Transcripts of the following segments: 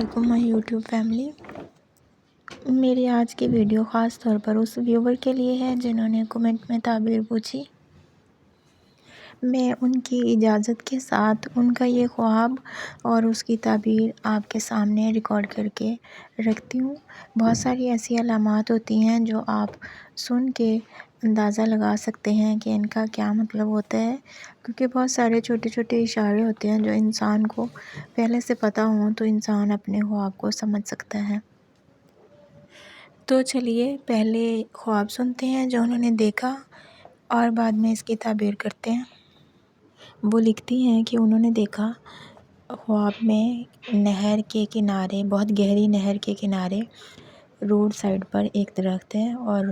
علیکم مائی YouTube family. میری آج کی ویڈیو خاص طور پر اس ویور کے لیے ہے جنہوں نے کومنٹ میں تعبیر پوچھی۔ میں ان کی اجازت کے ساتھ ان کا یہ خواب اور اس کی تعبیر آپ کے سامنے ریکارڈ کر کے رکھتی ہوں۔ بہت ساری ایسی علامات ہوتی ہیں جو آپ سن کے اندازہ لگا سکتے ہیں کہ ان کا کیا مطلب ہوتا ہے، کیونکہ بہت سارے چھوٹے چھوٹے اشارے ہوتے ہیں جو انسان کو پہلے سے پتہ ہوں تو انسان اپنے خواب کو سمجھ سکتا ہے۔ تو چلیے پہلے خواب سنتے ہیں جو انہوں نے دیکھا اور بعد میں اس کی تعبیر کرتے ہیں۔ وہ لکھتی ہیں کہ انہوں نے دیکھا خواب میں نہر کے کنارے، بہت گہری نہر کے کنارے روڈ سائڈ پر ایک درخت ہے اور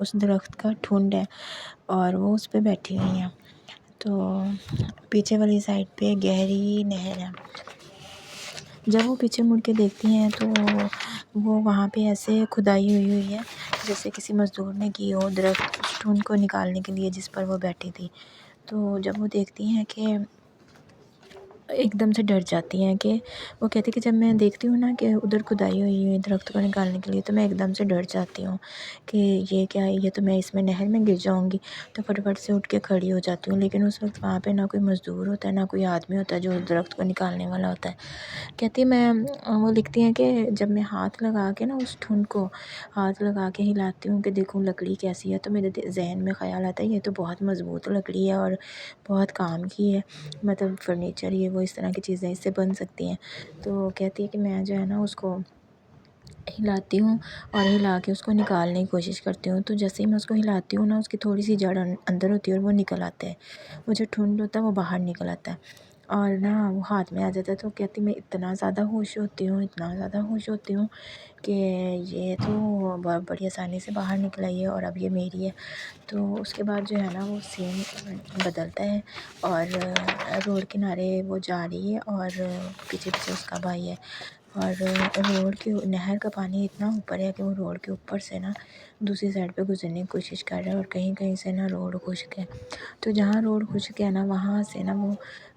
اس درخت کا ٹھنڈ ہے اور وہ اس پہ بیٹھی ہوئی ہیں۔ تو پیچھے والی سائڈ پہ گہری نہر ہے۔ جب وہ پیچھے مڑ کے دیکھتی ہیں تو وہ وہاں پہ ایسے کھدائی ہوئی ہے جیسے کسی مزدور نے کی ہو درخت ٹھنڈ کو نکالنے کے لیے جس پر وہ بیٹھی تھی۔ تو جب وہ دیکھتی ہیں کہ ایک دم سے ڈر جاتی ہیں کہ وہ کہتی کہ جب میں دیکھتی ہوں نا کہ ادھر کھدائی ہوئی ہے درخت کو نکالنے کے لیے تو میں ایک دم سے ڈر جاتی ہوں کہ یہ کیا ہے، یہ تو میں اس میں نہر میں گر جاؤں گی۔ تو فٹافٹ سے اٹھ کے کھڑی ہو جاتی ہوں، لیکن اس وقت وہاں پہ نہ کوئی مزدور ہوتا ہے نہ کوئی آدمی ہوتا ہے جو درخت کو نکالنے والا ہوتا ہے۔ کہتی وہ لکھتی ہیں کہ جب میں ہاتھ لگا کے نا اس ٹھنڈ کو ہاتھ لگا کے ہلاتی ہوں کہ دیکھوں لکڑی کیسی ہے، تو میرے ذہن میں خیال آتا ہے یہ تو بہت مضبوط لکڑی ہے اور بہت کام کی ہے، مطلب فرنیچر یہ وہ اس طرح کی چیزیں اس سے بن سکتی ہیں۔ تو کہتی ہے کہ میں جو ہے نا اس کو ہلاتی ہوں اور ہلا کے اس کو نکالنے کی کوشش کرتی ہوں۔ تو جیسے ہی میں اس کو ہلاتی ہوں نا اس کی تھوڑی سی جڑ اندر ہوتی ہے اور وہ نکل آتا ہے، وہ جو ٹھنڈ ہوتا ہے وہ باہر نکل آتا ہے اور نا وہ ہاتھ میں آ جاتا ہے۔ تو کہتی میں اتنا زیادہ خوش ہوتی ہوں کہ یہ تو بڑی آسانی سے باہر نکل آئی ہے اور اب یہ میری ہے۔ تو اس کے بعد جو ہے نا وہ سین بدلتا ہے اور روڈ کنارے وہ جا رہی ہے اور پیچھے پیچھے اس کا بھائی ہے اور روڈ کی نہر کا پانی اتنا اوپر ہے کہ وہ روڈ کے اوپر سے نا دوسری سائڈ پہ گزرنے کی کوشش کر رہا ہے اور کہیں کہیں سے نا روڈ خشک ہے۔ تو جہاں روڈ خشک ہے نا وہاں سے نا وہ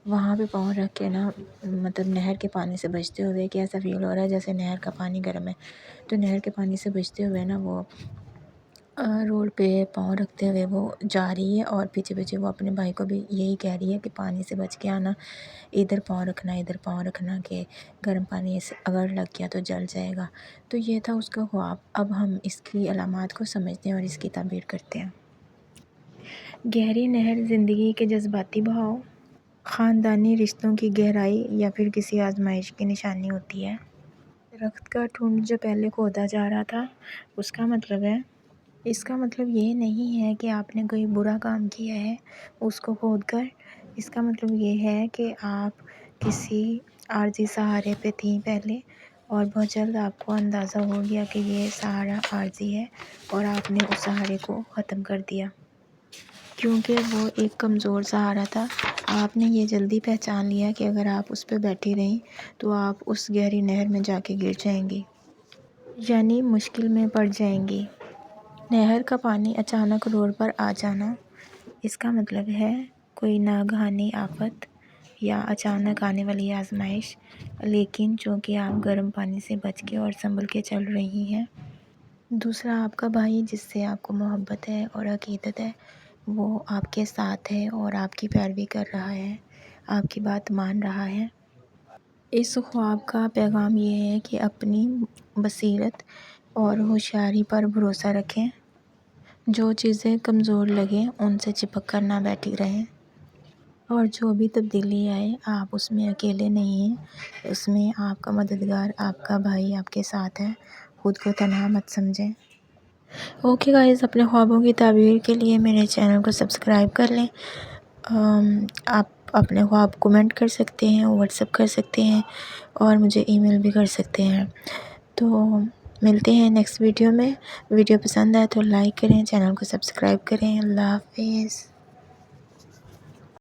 وہاں پہ پاؤں رکھ کے نا مطلب نہر کے پانی سے بچتے ہوئے کہ ایسا فیل ہو رہا ہے جیسے نہر کا پانی گرم ہے۔ تو نہر کے پانی سے بچتے ہوئے نا وہ روڈ پہ پاؤں رکھتے ہوئے وہ جا رہی ہے اور پیچھے پیچھے وہ اپنے بھائی کو بھی یہی کہہ رہی ہے کہ پانی سے بچ کے آنا، ادھر پاؤں رکھنا کہ گرم پانی سے اگر لگ گیا تو جل جائے گا۔ تو یہ تھا اس کا خواب۔ اب ہم اس کی علامات کو سمجھتے ہیں اور اس کی تعبیر کرتے ہیں۔ گہری نہر زندگی کے جذباتی بہاؤ، خاندانی رشتوں کی گہرائی یا پھر کسی آزمائش کی نشانی ہوتی ہے۔ درخت کا ٹھنڈ جو پہلے کھودا جا رہا تھا اس کا مطلب یہ نہیں ہے کہ آپ نے کوئی برا کام کیا ہے اس کو کھود کر۔ اس کا مطلب یہ ہے کہ آپ کسی عارضی سہارے پہ تھیں پہلے اور بہت جلد آپ کو اندازہ ہو گیا کہ یہ سہارا عارضی ہے اور آپ نے اس سہارے کو ختم کر دیا کیونکہ وہ ایک کمزور سہارا تھا۔ آپ نے یہ جلدی پہچان لیا کہ اگر آپ اس پہ بیٹھی رہیں تو آپ اس گہری نہر میں جا کے گر جائیں گی، یعنی مشکل میں پڑ جائیں گی۔ نہر کا پانی اچانک روڈ پر آ جانا، اس کا مطلب ہے کوئی ناگہانی آفت یا اچانک آنے والی آزمائش، لیکن چونکہ آپ گرم پانی سے بچ کے اور سنبھل کے چل رہی ہیں۔ دوسرا، آپ کا بھائی جس سے آپ کو محبت ہے اور عقیدت ہے وہ آپ کے ساتھ ہے اور آپ کی پیروی کر رہا ہے، آپ کی بات مان رہا ہے۔ اس خواب کا پیغام یہ ہے کہ اپنی بصیرت اور ہوشیاری پر بھروسہ رکھیں، جو چیزیں کمزور لگیں ان سے چپک کر نہ بیٹھی رہیں، اور جو بھی تبدیلی آئے آپ اس میں اکیلے نہیں ہیں، اس میں آپ کا مددگار، آپ کا بھائی آپ کے ساتھ ہے۔ خود کو تنہا مت سمجھیں۔ اوکے گائز، اپنے خوابوں کی تعبیر کے لیے میرے چینل کو سبسکرائب کر لیں۔ آپ اپنے خواب کومنٹ کر سکتے ہیں، واٹس ایپ کر سکتے ہیں اور مجھے ای میل بھی کر سکتے ہیں۔ تو ملتے ہیں نیکسٹ ویڈیو میں۔ ویڈیو پسند آئے تو لائک کریں، چینل کو سبسکرائب کریں۔ اللہ حافظ۔